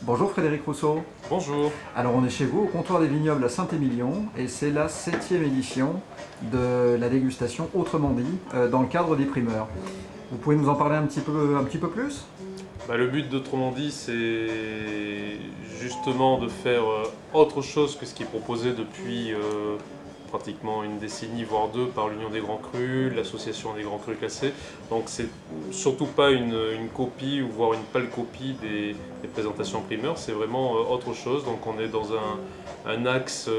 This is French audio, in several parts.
Bonjour Frédéric Rousseau. Bonjour. Alors on est chez vous au comptoir des vignobles à Saint-Émilion et c'est la 7e édition de la dégustation Autrement dit dans le cadre des primeurs. Vous pouvez nous en parler un petit peu plus? Le but d'Autrement dit, c'est justement de faire autre chose que ce qui est proposé depuis pratiquement une décennie, voire deux, par l'Union des Grands Crus, l'Association des Grands Crus classés. Donc c'est surtout pas une copie ou voire une pâle copie des présentations primeurs, c'est vraiment autre chose. Donc on est dans un axe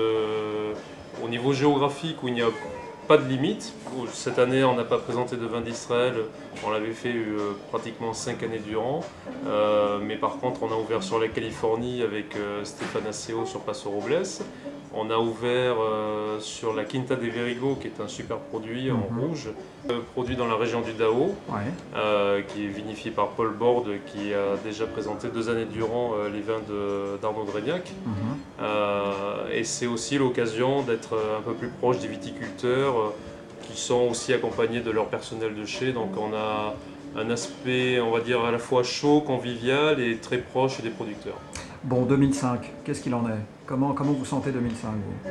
au niveau géographique où il n'y a pas de limite. Cette année, on n'a pas présenté de vin d'Israël, on l'avait fait pratiquement 5 années durant. Mais par contre, on a ouvert sur la Californie avec Stéphane Asseo sur Paso Robles. On a ouvert sur la Quinta de Verigo, qui est un super produit en rouge, produit dans la région du Dao, qui est vinifié par Paul Borde, qui a déjà présenté 2 années durant les vins d'Arnaud Drégnac. Et c'est aussi l'occasion d'être un peu plus proche des viticulteurs, qui sont aussi accompagnés de leur personnel de chai. Donc on a un aspect, on va dire, à la fois chaud, convivial et très proche des producteurs. Bon, 2005, qu'est-ce qu'il en est? Comment vous sentez 2005 vous?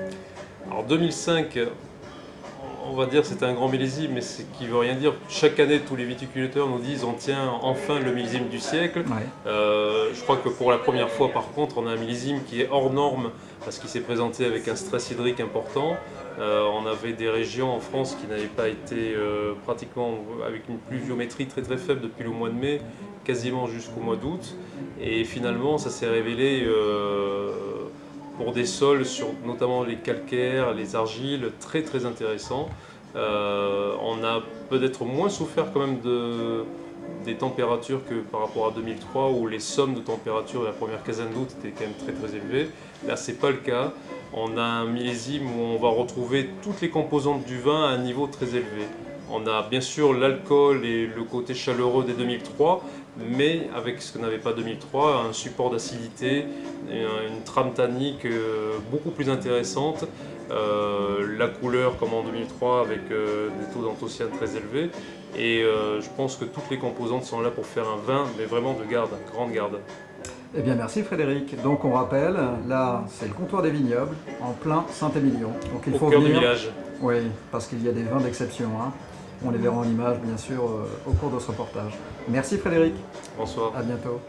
Alors 2005, on va dire c'est un grand millésime, mais ce qui ne veut rien dire. Chaque année, tous les viticulteurs nous disent on tient enfin le millésime du siècle. Je crois que pour la première fois, par contre, on a un millésime qui est hors norme parce qu'il s'est présenté avec un stress hydrique important. On avait des régions en France qui n'avaient pas été pratiquement avec une pluviométrie très très faible depuis le mois de mai, quasiment jusqu'au mois d'août. Et finalement, ça s'est révélé pour des sols, sur notamment les calcaires, les argiles, très très intéressants. On a peut-être moins souffert quand même des températures que par rapport à 2003 où les sommes de température de la première quinzaine d'août étaient quand même très très élevées. Là, c'est pas le cas. On a un millésime où on va retrouver toutes les composantes du vin à un niveau très élevé. On a bien sûr l'alcool et le côté chaleureux des 2003, mais avec ce que n'avait pas 2003, un support d'acidité, une trame tannique beaucoup plus intéressante, la couleur comme en 2003 avec des taux d'anthocyanes très élevés. Et je pense que toutes les composantes sont là pour faire un vin, mais vraiment de garde, grande garde. Eh bien merci Frédéric. Donc on rappelle, là c'est le comptoir des vignobles en plein Saint-Émilion. Donc il faut au cœur venir. du village. Oui, parce qu'il y a des vins d'exception. On les verra en image bien sûr au cours de ce reportage. Merci Frédéric. Bonsoir. À bientôt.